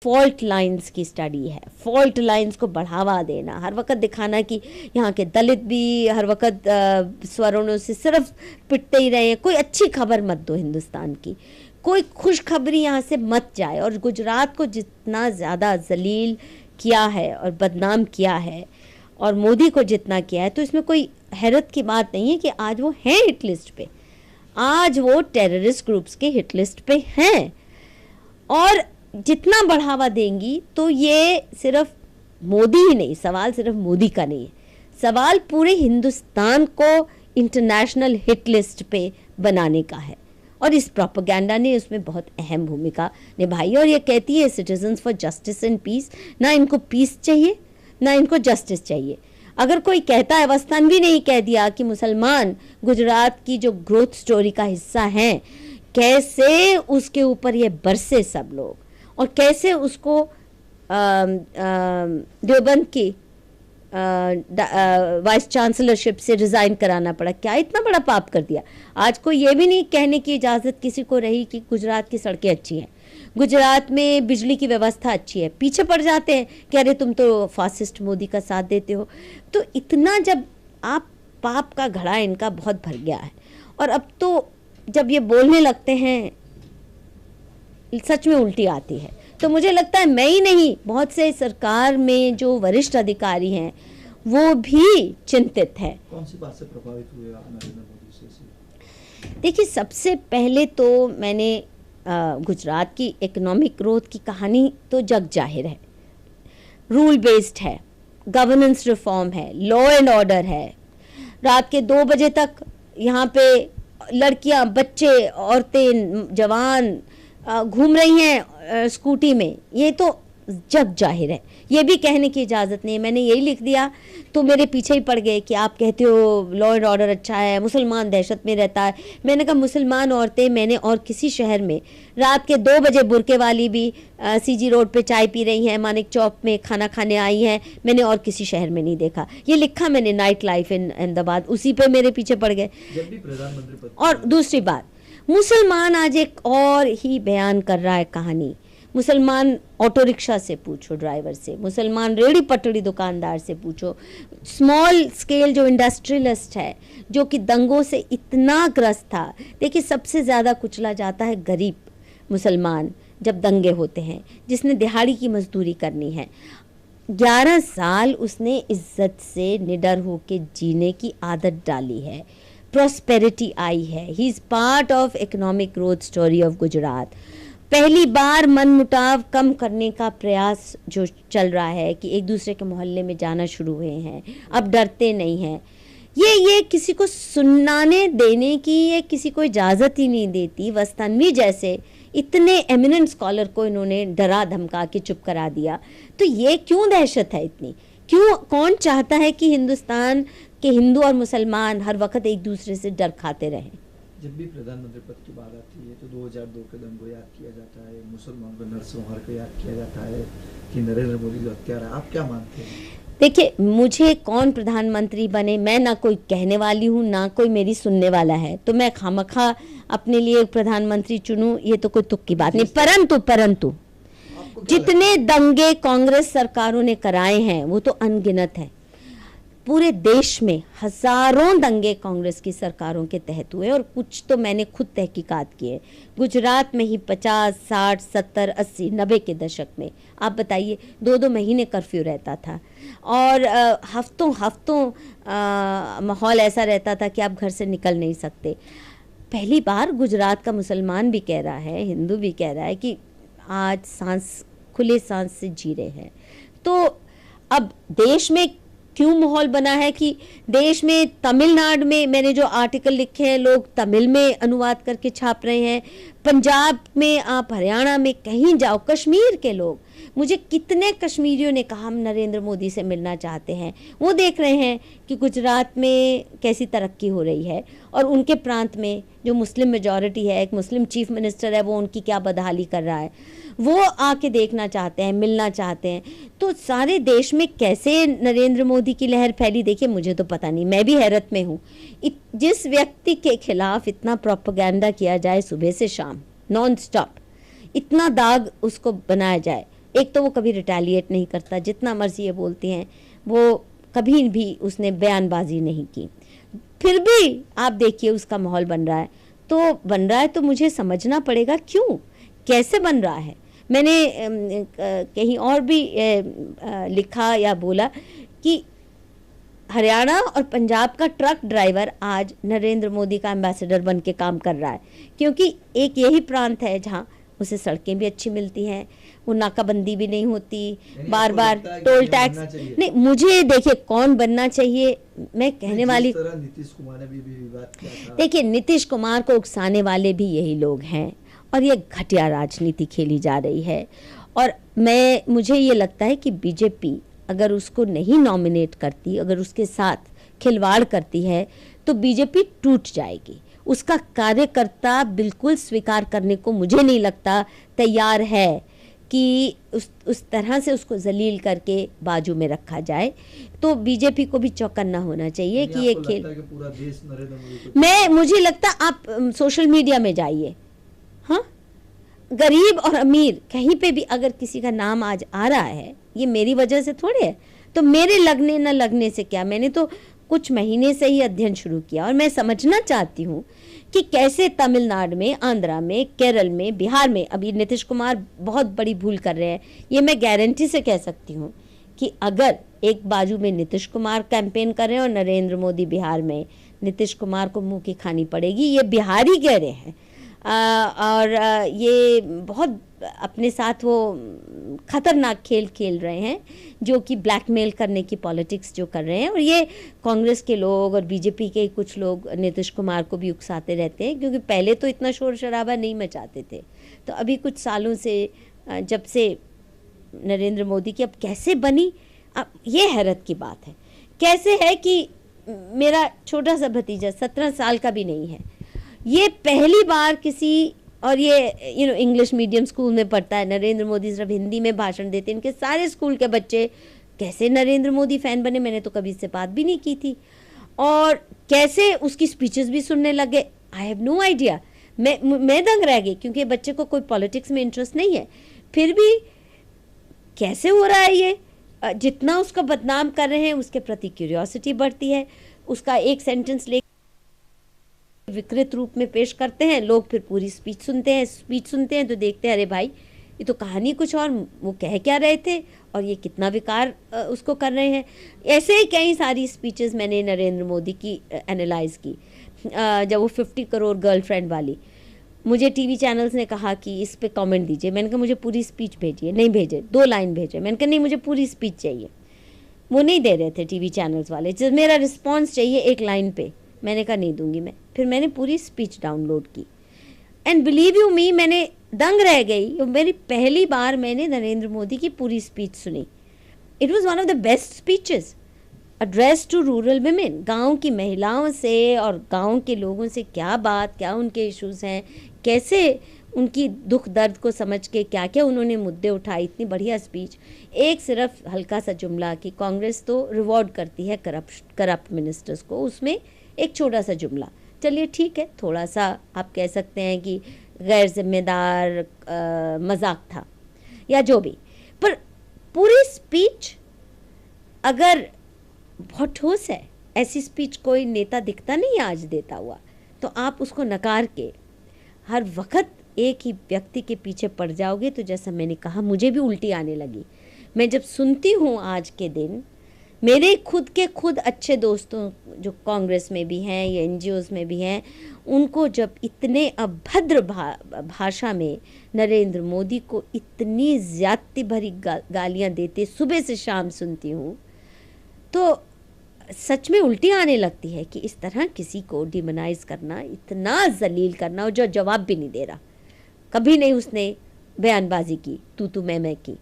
Fault lines की study है, fault lines को बढ़ावा देना, हर वक्त दिखाना कि यहाँ के दलित भी हर वक्त स्वरणों से सिर्फ पिटते ही रहे हैं। कोई अच्छी खबर मत दो हिंदुस्तान की, कोई खुशखबरी यहाँ से मत जाए। और गुजरात को जितना ज़्यादा जलील किया है और बदनाम किया है और मोदी को जितना किया है, तो इसमें कोई हैरत की बात नहीं है कि आज वो हैं हिट लिस्ट पे, आज वो टेररिस्ट ग्रुप्स के हिट लिस्ट पे हैं। और जितना बढ़ावा देंगी तो ये सिर्फ मोदी ही नहीं, सवाल सिर्फ मोदी का नहीं है, सवाल पूरे हिंदुस्तान को इंटरनेशनल हिट लिस्ट पे बनाने का है। और इस प्रोपेगेंडा ने उसमें बहुत अहम भूमिका निभाई। और ये कहती है citizens for justice and peace, ना इनको पीस चाहिए ना इनको जस्टिस चाहिए। अगर कोई कहता है, वस्तानवी ने ही कह दिया कि मुसलमान गुजरात की जो ग्रोथ स्टोरी का हिस्सा हैं, कैसे उसके ऊपर ये बरसे सब लोग, और कैसे उसको देवबंद की वाइस चांसलरशिप से रिज़ाइन कराना पड़ा। क्या इतना बड़ा पाप कर दिया? आज को ये भी नहीं कहने की इजाज़त किसी को रही कि गुजरात की सड़कें अच्छी हैं, गुजरात में बिजली की व्यवस्था अच्छी है। पीछे पड़ जाते हैं कि अरे तुम तो फासिस्ट मोदी का साथ देते हो। तो इतना जब आप पाप का घड़ा इनका बहुत भर गया है, और अब तो जब ये बोलने लगते हैं सच में उल्टी आती है। तो मुझे लगता है मैं ही नहीं, बहुत से सरकार में जो वरिष्ठ अधिकारी हैं वो भी चिंतित हैं। कौन सी बात से प्रभावित हुए आप नरेंद्र मोदी से? देखिए, सबसे पहले तो मैंने गुजरात की इकोनॉमिक ग्रोथ की कहानी तो जग जाहिर है, रूल बेस्ड है, गवर्नेंस रिफॉर्म है, लॉ एंड ऑर्डर है। रात के 2 बजे तक यहाँ पे लड़कियाँ, बच्चे, औरतें, जवान घूम रही हैं स्कूटी में, ये तो जग जाहिर है, ये भी कहने की इजाज़त नहीं है। मैंने यही लिख दिया तो मेरे पीछे ही पड़ गए कि आप कहते हो लॉ एंड ऑर्डर अच्छा है, मुसलमान दहशत में रहता है। मैंने कहा मुसलमान औरतें मैंने और किसी शहर में रात के 2 बजे बुरके वाली भी सीजी रोड पे चाय पी रही हैं, मानिक चौक में खाना खाने आई हैं, मैंने और किसी शहर में नहीं देखा। ये लिखा मैंने, नाइट लाइफ इन अहमदाबाद, उसी पे मेरे पीछे पड़ गए। जब भी प्रधानमंत्री और दूसरी बात, मुसलमान आज एक और ही बयान कर रहा है कहानी। मुसलमान ऑटो रिक्शा से पूछो ड्राइवर से, मुसलमान रेड़ी पटड़ी दुकानदार से पूछो, स्मॉल स्केल जो इंडस्ट्रियलिस्ट है जो कि दंगों से इतना ग्रस्त था। देखिए, सबसे ज़्यादा कुचला जाता है गरीब मुसलमान जब दंगे होते हैं, जिसने दिहाड़ी की मजदूरी करनी है। 11 साल उसने इज्जत से निडर होकर जीने की आदत डाली है, प्रॉस्पेरिटी आई है। He is part of economic growth story of Gujarat. पहली बार मन मुटाव कम करने का प्रयास जो चल रहा है कि एक दूसरे के मोहल्ले में जाना शुरू हुए हैं, अब डरते नहीं हैं। ये किसी को सुनाने देने की ये किसी को इजाज़त ही नहीं देती। वस्तानवी जैसे इतने एमिनेंट स्कॉलर को इन्होंने डरा धमका के चुप करा दिया। तो ये क्यों दहशत है इतनी? क्यों? कौन चाहता है कि हिंदुस्तान के हिंदू और मुसलमान हर वक्त एक दूसरे से डर खाते रहें? जब भी प्रधानमंत्री पद की बात आती है तो 2002 के दंगों याद किया जाता है, मुसलमान को नरसंहार को याद किया जाता है कि नरेंद्र मोदी जो हत्यारा है। आप क्या मानते हैं? देखिए, मुझे कौन प्रधानमंत्री बने, मैं ना कोई कहने वाली हूँ ना कोई मेरी सुनने वाला है, तो मैं खामखा अपने लिए प्रधानमंत्री चुनूं, ये तो कोई तुक की बात नहीं। परंतु जितने दंगे कांग्रेस सरकारों ने कराए हैं वो तो अनगिनत है। पूरे देश में हजारों दंगे कांग्रेस की सरकारों के तहत हुए, और कुछ तो मैंने खुद तहकीकात किए। गुजरात में ही 50, 60, 70, 80, 90 के दशक में आप बताइए 2-2 महीने कर्फ्यू रहता था, और हफ्तों माहौल ऐसा रहता था कि आप घर से निकल नहीं सकते। पहली बार गुजरात का मुसलमान भी कह रहा है, हिंदू भी कह रहा है कि आज खुले सांस से जी रहे हैं। तो अब देश में क्यों माहौल बना है कि देश में, तमिलनाडु में मैंने जो आर्टिकल लिखे हैं लोग तमिल में अनुवाद करके छाप रहे हैं, पंजाब में आप, हरियाणा में कहीं जाओ, कश्मीर के लोग, मुझे कितने कश्मीरियों ने कहा हम नरेंद्र मोदी से मिलना चाहते हैं। वो देख रहे हैं कि गुजरात में कैसी तरक्की हो रही है, और उनके प्रांत में जो मुस्लिम मेजॉरिटी है, एक मुस्लिम चीफ मिनिस्टर है, वो उनकी क्या बदहाली कर रहा है, वो आके देखना चाहते हैं, मिलना चाहते हैं। तो सारे देश में कैसे नरेंद्र मोदी की लहर फैली, देखिए मुझे तो पता नहीं, मैं भी हैरत में हूँ। जिस व्यक्ति के खिलाफ इतना प्रोपेगेंडा किया जाए सुबह से शाम नॉन स्टॉप, इतना दाग उसको बनाया जाए, एक तो वो कभी रिटेलिएट नहीं करता, जितना मर्जी ये बोलती हैं, वो कभी भी उसने बयानबाजी नहीं की। फिर भी आप देखिए उसका माहौल बन रहा है तो मुझे समझना पड़ेगा क्यों, कैसे बन रहा है। मैंने कहीं और भी लिखा या बोला कि हरियाणा और पंजाब का ट्रक ड्राइवर आज नरेंद्र मोदी का एम्बेसडर बन के काम कर रहा है, क्योंकि एक यही प्रांत है जहाँ उसे सड़कें भी अच्छी मिलती हैं, वो नाकाबंदी भी नहीं होती, बार बार टोल टैक्स नहीं। मुझे देखिए कौन बनना चाहिए, मैं कहने वाली, नीतीश कुमार ने भी विवाद किया था। देखिए नीतीश कुमार को उकसाने वाले भी यही लोग हैं और ये घटिया राजनीति खेली जा रही है। और मुझे ये लगता है कि बीजेपी अगर उसको नहीं नॉमिनेट करती, अगर उसके साथ खिलवाड़ करती है तो बीजेपी टूट जाएगी। उसका कार्यकर्ता बिल्कुल स्वीकार करने को मुझे नहीं लगता तैयार है कि उस तरह से उसको जलील करके बाजू में रखा जाए। तो बीजेपी को भी चौकन्ना होना चाहिए कि ये खेल, पूरा देश नरेंद्र मोदी मुझे लगता आप सोशल मीडिया में जाइए, हाँ, गरीब और अमीर कहीं पे भी अगर किसी का नाम आज आ रहा है, ये मेरी वजह से थोड़े है, तो मेरे लगने न लगने से क्या, मैंने तो कुछ महीने से ही अध्ययन शुरू किया और मैं समझना चाहती हूँ कि कैसे तमिलनाडु में, आंध्रा में, केरल में, बिहार में अभी नीतीश कुमार बहुत बड़ी भूल कर रहे हैं। ये मैं गारंटी से कह सकती हूँ कि अगर एक बाजू में नीतीश कुमार कैंपेन कर रहे हैं और नरेंद्र मोदी बिहार में, नीतीश कुमार को मुंह की खानी पड़ेगी। ये बिहारी कह रहे हैं और ये बहुत अपने साथ वो खतरनाक खेल खेल रहे हैं, जो कि ब्लैकमेल करने की पॉलिटिक्स जो कर रहे हैं। और ये कांग्रेस के लोग और बीजेपी के कुछ लोग नीतीश कुमार को भी उकसाते रहते हैं, क्योंकि पहले तो इतना शोर शराबा नहीं मचाते थे, तो अभी कुछ सालों से जब से नरेंद्र मोदी की अब कैसे बनी, अब ये हैरत की बात है। कैसे है कि मेरा छोटा सा भतीजा 17 साल का भी नहीं है, ये पहली बार किसी, और ये इंग्लिश मीडियम स्कूल में पढ़ता है, नरेंद्र मोदी सिर्फ हिंदी में भाषण देते हैं, इनके सारे स्कूल के बच्चे कैसे नरेंद्र मोदी फ़ैन बने, मैंने तो कभी इससे बात भी नहीं की थी। और कैसे उसकी स्पीचेस भी सुनने लगे, आई हैव नो आइडिया। मैं दंग रह गई, क्योंकि बच्चे को कोई पॉलिटिक्स में इंटरेस्ट नहीं है, फिर भी कैसे हो रहा है ये। जितना उसको बदनाम कर रहे हैं उसके प्रति क्यूरियोसिटी बढ़ती है, उसका एक सेंटेंस ले विकृत रूप में पेश करते हैं, लोग फिर पूरी स्पीच सुनते हैं तो देखते हैं अरे भाई ये तो कहानी कुछ और, वो कह क्या रहे थे और ये कितना विकार उसको कर रहे हैं। ऐसे ही कई सारी स्पीचेस मैंने नरेंद्र मोदी की एनालाइज की। जब वो 50 करोड़ गर्लफ्रेंड वाली, मुझे टीवी चैनल्स ने कहा कि इस पे कमेंट दीजिए, मैंने कहा मुझे पूरी स्पीच भेजिए, नहीं भेजे, 2 लाइन भेजे, मैंने कहा नहीं मुझे पूरी स्पीच चाहिए, वो नहीं दे रहे थे टीवी चैनल्स वाले। जब मेरा रिस्पॉन्स चाहिए 1 लाइन पे, मैंने कहा नहीं दूंगी मैं, फिर मैंने पूरी स्पीच डाउनलोड की एंड बिलीव यू मी, मैंने दंग रह गई। मेरी पहली बार मैंने नरेंद्र मोदी की पूरी स्पीच सुनी। It was one of the best speeches address to rural women. गांव की महिलाओं से और गांव के लोगों से क्या उनके इश्यूज हैं, कैसे उनकी दुख दर्द को समझ के क्या क्या उन्होंने मुद्दे उठाए। इतनी बढ़िया स्पीच। एक सिर्फ हल्का सा जुमला कि कांग्रेस तो रिवॉर्ड करती है करप्ट मिनिस्टर्स को, उसमें एक छोटा सा जुमला, चलिए ठीक है, थोड़ा सा आप कह सकते हैं कि गैर जिम्मेदार मजाक था या जो भी, पर पूरी स्पीच अगर बहुत ठोस है, ऐसी स्पीच कोई नेता दिखता नहीं आज देता हुआ, तो आप उसको नकार के हर वक्त एक ही व्यक्ति के पीछे पड़ जाओगे तो जैसा मैंने कहा मुझे भी उल्टी आने लगी। मैं जब सुनती हूँ आज के दिन, मेरे खुद अच्छे दोस्तों जो कांग्रेस में भी हैं या एनजीओज में भी हैं, उनको जब इतने अभद्र भाषा में नरेंद्र मोदी को इतनी ज्यादती भरी गालियां देते सुबह से शाम सुनती हूँ, तो सच में उल्टी आने लगती है कि इस तरह किसी को डिमोनाइज करना, इतना जलील करना, और जो जवाब भी नहीं दे रहा। कभी नहीं उसने बयानबाजी की, तू मैं की।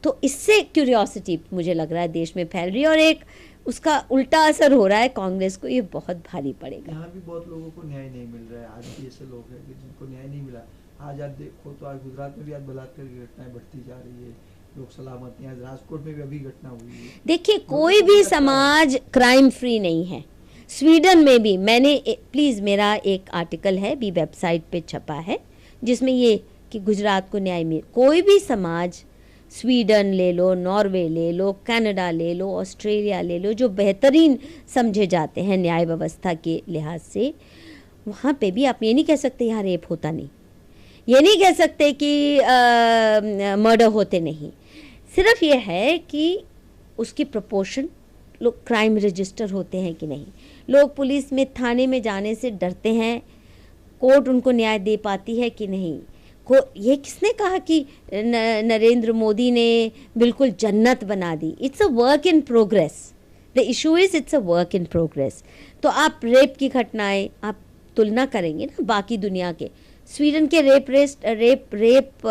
तो इससे क्यूरियोसिटी मुझे लग रहा है देश में फैल रही है और एक उसका उल्टा असर हो रहा है कांग्रेस को, ये बहुत भारी पड़ेगा। यहाँ भी बहुत लोगों को न्याय नहीं मिल रहा है। आज भी ऐसे लोग हैं कि जिनको न्याय नहीं मिला। आज आप देखो तो आज गुजरात में भी आज बलात्कार की घटनाएं बढ़ती जा रही है, लोग सलामत हैं। आज राजकोट में भी अभी घटना हुई है। देखिए कोई भी समाज क्राइम फ्री नहीं है। स्वीडन में भी मैंने प्लीज़ मेरा एक आर्टिकल है भी वेबसाइट पे छपा है जिसमें ये कि गुजरात को न्याय मिले। कोई भी समाज, स्वीडन ले लो, नॉर्वे ले लो, कनाडा ले लो, ऑस्ट्रेलिया ले लो, जो बेहतरीन समझे जाते हैं न्याय व्यवस्था के लिहाज से, वहाँ पे भी आप ये नहीं कह सकते यहाँ रेप होता नहीं, ये नहीं कह सकते कि मर्डर होते नहीं। सिर्फ ये है कि उसकी प्रोपोर्शन, लोग क्राइम रजिस्टर होते हैं कि नहीं, लोग पुलिस में थाने में जाने से डरते हैं, कोर्ट उनको न्याय दे पाती है कि नहीं। ये किसने कहा कि नरेंद्र मोदी ने बिल्कुल जन्नत बना दी? It's a work in progress. The issue is it's a work in progress. तो आप रेप की घटनाएं आप तुलना करेंगे ना बाकी दुनिया के, स्वीडन के रेप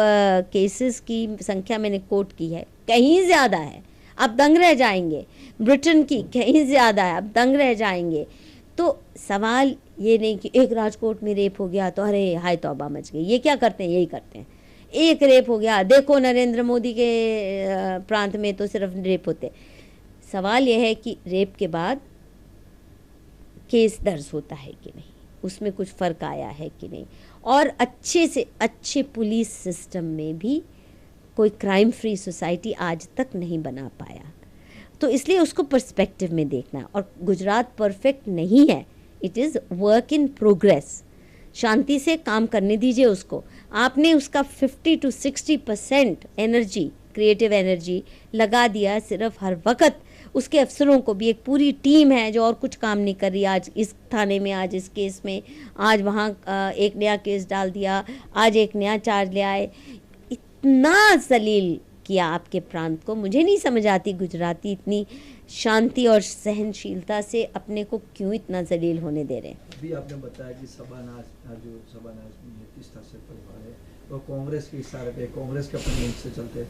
केसेस की संख्या मैंने कोट की है, कहीं ज़्यादा है, आप दंग रह जाएंगे। ब्रिटेन की कहीं ज़्यादा है, आप दंग रह जाएंगे। तो सवाल ये नहीं कि एक राजकोट में रेप हो गया तो अरे हाय तौबा मच गई, ये क्या करते हैं, यही करते हैं। एक रेप हो गया, देखो नरेंद्र मोदी के प्रांत में तो सिर्फ रेप होते। सवाल यह है कि रेप के बाद केस दर्ज होता है कि नहीं, उसमें कुछ फ़र्क आया है कि नहीं, और अच्छे से अच्छे पुलिस सिस्टम में भी कोई क्राइम फ्री सोसाइटी आज तक नहीं बना पाया। तो इसलिए उसको पर्सपेक्टिव में देखना। और गुजरात परफेक्ट नहीं है, it is work in progress. शांति से काम करने दीजिए उसको। आपने उसका 50 to 60% एनर्जी, क्रिएटिव एनर्जी लगा दिया सिर्फ हर वक्त। उसके अफसरों को भी एक पूरी टीम है जो और कुछ काम नहीं कर रही, आज इस थाने में, आज इस केस में, आज वहाँ एक नया केस डाल दिया, आज एक नया चार्ज ले आए। इतना जलील किया आपके प्रांत को। मुझे नहीं समझ आती गुजराती इतनी शांति और सहनशीलता से अपने को क्यों इतना जलील होने दे रहे हैं। अभी आपने बताया कि सभानाज में 30 परिवार है, वो कांग्रेस के इशारे पे, कांग्रेस के अपने से चलते हैं।